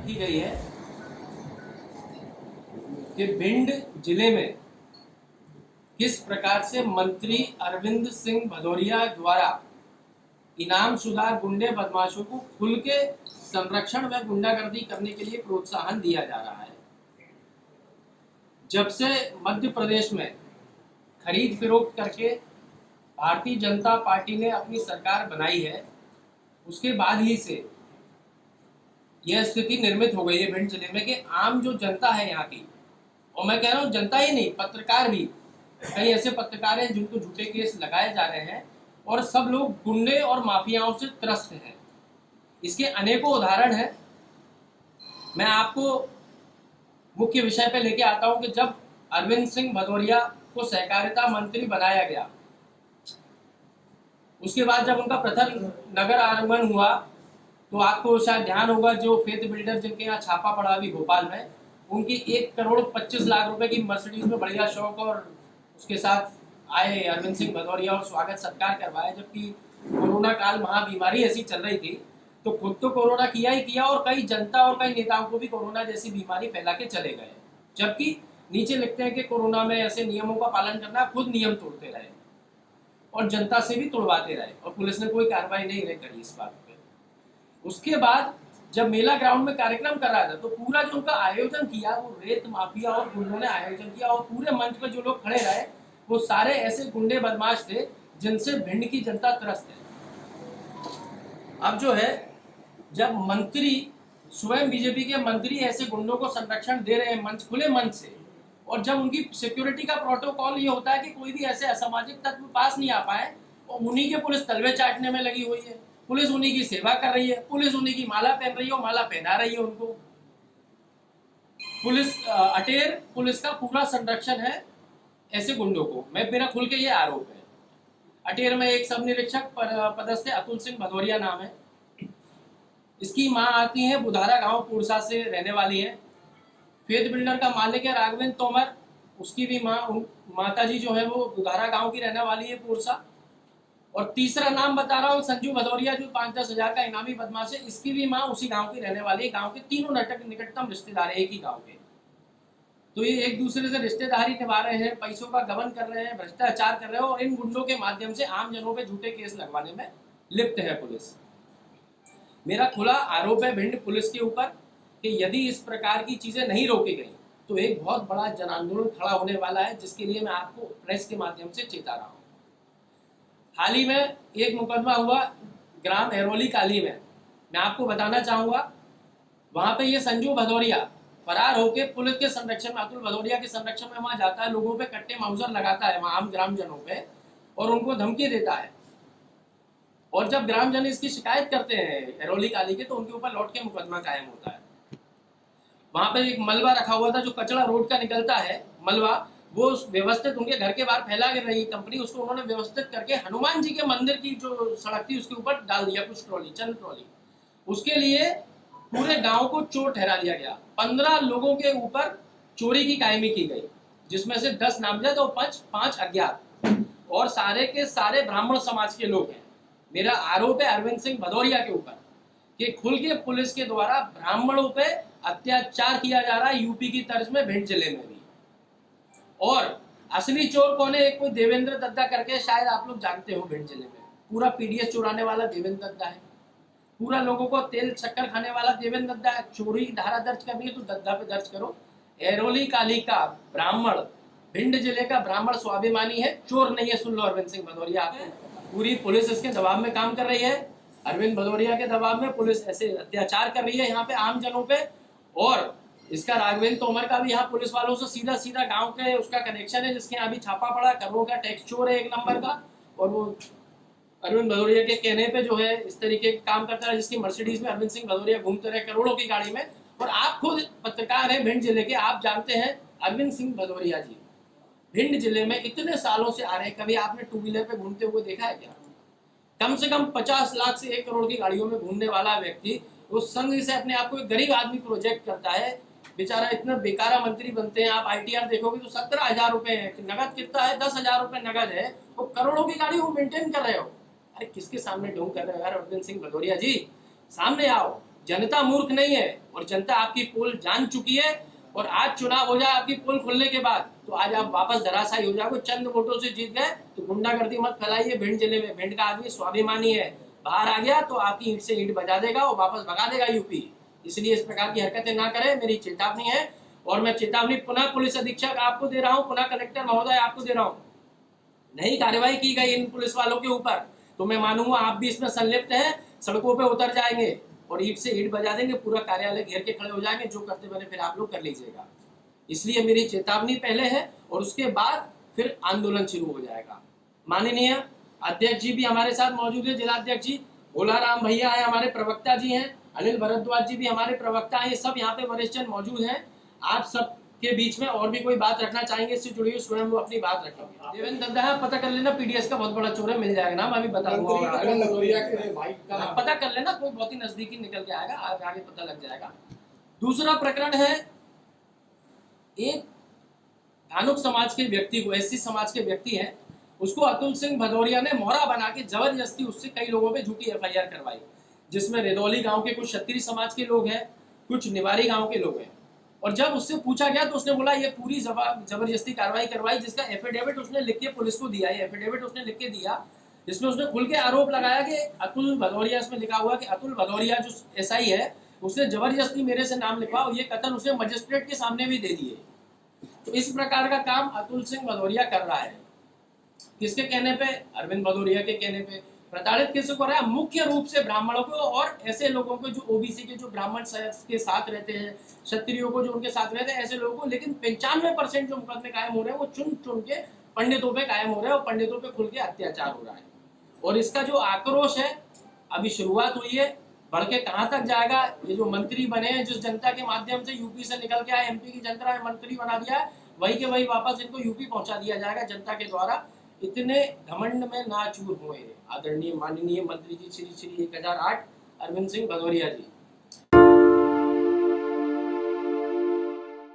की गई है कि भिंड जिले में किस प्रकार से मंत्री अरविंद सिंह भदौरिया द्वारा इनामशुदा गुंडे बदमाशों को खुल के संरक्षण व गुंडागर्दी करने के लिए प्रोत्साहन दिया जा रहा है। जब से मध्य प्रदेश में खरीद फरोख्त करके भारतीय जनता पार्टी ने अपनी सरकार बनाई है, उसके बाद ही से यह स्थिति निर्मित हो गई है भिंड जिले में कि आम जो जनता है यहाँ की, और मैं कह रहा हूँ जनता ही नहीं, पत्रकार भी, कई ऐसे पत्रकार हैं जिनको झूठे केस लगाए जा रहे हैं और सब लोग गुंडे और माफियाओं से त्रस्त हैं। इसके अनेकों उदाहरण हैं। मैं आपको मुख्य विषय पे लेके आता हूं कि जब अरविंद सिंह भदौरिया को सहकारिता मंत्री बनाया गया, उसके बाद जब उनका प्रथम नगर आगमन हुआ तो आपको शायद ध्यान होगा, जो फेथ बिल्डर जिनके यहाँ छापा पड़ा अभी भोपाल में, उनकी 1,25,00,000 रुपए की मर्सिडीज में बढ़िया शौक और उसके साथ आए अरविंद सिंह भदौरिया और स्वागत सत्कार करवाया। जबकि कोरोना काल महाबीमारी ऐसी चल रही थी तो खुद तो कोरोना किया ही किया और कई जनता और कई नेताओं को भी कोरोना जैसी बीमारी फैला के चले गए। जबकि नीचे लिखते हैं कि कोरोना में ऐसे नियमों का पालन करना, खुद नियम तोड़ते रहे और जनता से भी तोड़वाते रहे और पुलिस ने कोई कार्रवाई नहीं करी इस बात पे। उसके बाद जब मेला ग्राउंड में कार्यक्रम कर रहा था तो पूरा जो उनका आयोजन किया वो रेत माफिया और गुंडों ने आयोजन किया और पूरे मंच पे जो लोग खड़े रहे वो सारे ऐसे गुंडे बदमाश थे जिनसे भिंड की जनता त्रस्त है। अब जो है, जब मंत्री स्वयं बीजेपी के मंत्री ऐसे गुंडों को संरक्षण दे रहे हैं मंच, खुले मंच से, और जब उनकी सिक्योरिटी का प्रोटोकॉल ये होता है कि कोई भी ऐसे असामाजिक तत्व पास नहीं आ पाए, और उन्हीं के पुलिस तलवे चाटने में लगी हुई है, पुलिस उन्हीं की सेवा कर रही है, पुलिस उन्हीं की माला पहन रही है और माला पहना रही है उनको। पुलिस अटेर पुलिस का पूरा संरक्षण है ऐसे गुंडों को। मैं मेरा खुल के ये आरोप है। अटेर में एक सब निरीक्षक पदस्थ अतुल सिंह भदौरिया नाम है। इसकी माँ आती है बुधारा गांव पुरसा से रहने वाली है। फेथ बिल्डर का मालिक है राघवेंद्र तोमर, उसकी भी माताजी जो है वो बुधारा गांव की रहने वाली है पुरसा। और तीसरा नाम बता रहा हूँ संजू भदौरिया, जो 5-10 हजार का इनामी बदमाश है, इसकी भी माँ उसी गांव की रहने वाली है। गांव के तीनों निकटतम रिश्तेदार है एक ही गांव के। तो ये एक दूसरे से रिश्तेदारी निभा रहे हैं, पैसों का गबन कर रहे हैं, भ्रष्टाचार कर रहे हैं और इन गुंडों के माध्यम से आम जनों पे झूठे केस लगवाने में लिप्त है पुलिस। मेरा खुला आरोप है भिंड पुलिस के ऊपर कि यदि इस प्रकार की चीजें नहीं रोकी गई तो एक बहुत बड़ा जन आंदोलन खड़ा होने वाला है, जिसके लिए मैं आपको प्रेस के माध्यम से चेता रहा हूँ। हाल ही में एक मुकदमा हुआ ग्राम एरोली काली में, मैं आपको बताना चाहूंगा। वहां पे ये संजू भदौरिया फरार होके पुलिस के संरक्षण में, अतुल भदौरिया के संरक्षण में वहां जाता है, लोगों पे कट्टे माउजर लगाता है वहां आम ग्रामजनों पे और उनको धमकी देता है। और जब ग्रामजन इसकी शिकायत करते हैं एरोली काली के तो उनके ऊपर लौट के मुकदमा कायम होता है। वहां पे एक मलबा रखा हुआ था जो कचरा रोड का निकलता है मलबा, वो व्यवस्थित उनके घर के बाहर फैला कर रही कंपनी, उसको उन्होंने व्यवस्थित करके हनुमान जी के मंदिर की जो सड़क थी उसके ऊपर डाल दिया, कुछ ट्रॉली, चंद ट्रॉली। उसके लिए पूरे गांव को चोर ठहरा दिया गया। 15 लोगों के ऊपर चोरी की कायमी की गई, जिसमें से 10 नामजद और 5 अज्ञात, और सारे के सारे ब्राह्मण समाज के लोग हैं। मेरा आरोप है अरविंद सिंह भदौरिया के ऊपर कि खुल के पुलिस के द्वारा ब्राह्मणों पे अत्याचार किया जा रहा है यूपी की तर्ज में भिंड जिले में भी। और असली चोर कौन है? एक कोई देवेंद्र दत्ता करके, शायद आप लोग जानते हो, भिंड जिले में पूरा पीडीएस चुराने वाला देवेंद्र दत्ता है, पूरा लोगों को तेल चक्कर खाने वाला देवेंद्र दत्ता है। चोरी की धारा दर्ज करनी है तो दत्ता पे दर्ज करो। एरोली काली का ब्राह्मण, भिंड जिले का ब्राह्मण स्वाभिमानी है, चोर नहीं है। सुन लो अरविंद सिंह भदौरिया, पूरी पुलिस इसके दबाव में काम कर रही है। अरविंद भदौरिया के दबाव में पुलिस ऐसे अत्याचार कर रही है यहाँ पे आम जनों पे। और इसका राघवेंद्र तोमर का भी यहाँ पुलिस वालों से सीधा सीधा गांव के उसका कनेक्शन है, जिसके यहाँ भी छापा पड़ा, करोड़ों का टैक्स चोर है 1 नंबर का। और वो अरविंद भदौरिया के कहने पे जो है इस तरीके का काम करता है, जिसकी मर्सिडीज में अरविंद सिंह भदौरिया घूमते रहे करोड़ों की गाड़ी में। और आप खुद पत्रकार हैं भिंड जिले के, आप जानते हैं अरविंद सिंह भदौरिया जी भिंड जिले में इतने सालों से आ रहे हैं, कभी आपने 2 व्हीलर पे घूमते हुए देखा है क्या? कम से कम 50 लाख से 1 करोड़ की गाड़ियों में घूमने वाला व्यक्ति उस संघ से अपने आप को एक गरीब आदमी प्रोजेक्ट करता है। बेचारा इतना बेकारा मंत्री बनते हैं। आप आईटीआर देखोगे तो 17,000 रुपए है, नगद कितना है? 10,000 रुपए नगद है। वो करोड़ों की गाड़ी वो मेंटेन कर रहे हो। अरे किसके सामने ढोंग कर रहे हो यार अरविंद सिंह भदौरिया जी? सामने आओ। जनता मूर्ख नहीं है और जनता आपकी पोल जान चुकी है। और आज चुनाव हो जाए आपकी पोल खुलने के बाद तो आज आप वापस धराशायी हो जाओगे। चंद वोटों से जीत गए तो गुंडागर्दी मत फैलाइए। भिंड जिले में भिंड का आदमी स्वाभिमानी है, बाहर आ गया तो आपकी ईंट से ईंट बजा देगा और वापस भगा देगा यूपी। इसलिए इस प्रकार की हरकतें ना करें, मेरी चेतावनी है। और मैं चेतावनी पुनः पुलिस अधीक्षक आपको दे रहा हूँ, पुनः कलेक्टर महोदय आपको दे रहा हूँ, नहीं कार्रवाई की गई इन पुलिस वालों के ऊपर तो मैं मानूंगा आप भी इसमें संलिप्त हैं, सड़कों पे उतर जाएंगे और ईंट से ईंट बजा देंगे, पूरा कार्यालय घेर के खड़े हो जाएंगे। जो करते बने फिर आप लोग कर लीजिएगा। इसलिए मेरी चेतावनी पहले है और उसके बाद फिर आंदोलन शुरू हो जाएगा। माननीय अध्यक्ष जी भी हमारे साथ मौजूद है, जिलाध्यक्ष जी भोलाराम भैया है, हमारे प्रवक्ता जी हैं, अनिल भरद्वाज जी भी हमारे प्रवक्ता हैं, ये सब यहाँ पे वरिष्ठ मौजूद हैं। आप सब के बीच में और भी कोई बात रखना चाहेंगे इससे जुड़ी हुई, स्वयं वो अपनी बात रखेंगे। देवेंद्र दत्ता है, पता कर लेना, पीडीएस का बहुत बड़ा चोर है, मिल जाएगा नाम, अभी बता दूंगा, पता कर लेना, कोई बहुत ही नजदीकी निकल के आएगा, आगे पता लग जाएगा। दूसरा प्रकरण है, एक धानुक समाज के व्यक्ति को, एससी समाज के व्यक्ति है, उसको अतुल सिंह भदौरिया ने मोहरा बना के जबरदस्ती उससे कई लोगों पे झूठी एफआईआर करवाई, जिसमें रेदौली गांव के कुछ क्षत्रिय समाज के लोग हैं, कुछ निवारी गांव के लोग हैं। और जब उससे पूछा गया तो उसने बोला ये पूरी जबरदस्ती कार्रवाई करवाई, जिसका एफिडेविट उसने लिख के पुलिस को दिया। एफिडेविट उसने लिख के दिया जिसमें उसने खुल के आरोप लगाया कि अतुल भदौरिया, इसमें लिखा हुआ कि अतुल भदौरिया जो एसआई है उसने जबरदस्ती मेरे से नाम लिखवा और ये कथन उसने मजिस्ट्रेट के सामने भी दे दिए। तो इस प्रकार का काम अतुल सिंह भदौरिया कर रहा है। किसके कहने पे? अरविंद भदौरिया के कहने पे। प्रताड़ित किसको कर रहा है? मुख्य रूप से ब्राह्मणों को और ऐसे लोगों को जो ओबीसी के, जो ब्राह्मण के साथ रहते हैं, क्षत्रियों को जो उनके साथ रहते हैं, ऐसे लोगों को। लेकिन 95% जो मुकदमे कायम हो रहे हैं वो चुन चुन के पंडितों पे कायम हो रहे हैं और पंडितों पे खुल के अत्याचार हो रहा है। और इसका जो आक्रोश है, अभी शुरुआत हुई है, बढ़ के कहाँ तक जाएगा। ये जो मंत्री बने हैं, जिस जनता के माध्यम से यूपी से निकल के आए, एमपी की जनता ने मंत्री बना दिया है, वही के वही वापस इनको यूपी पहुंचा दिया जाएगा जनता के द्वारा। इतने घमंड में ना चूर हुए आदरणीय माननीय मंत्री जी श्री 1008 अरविंद सिंह भदौरिया जी।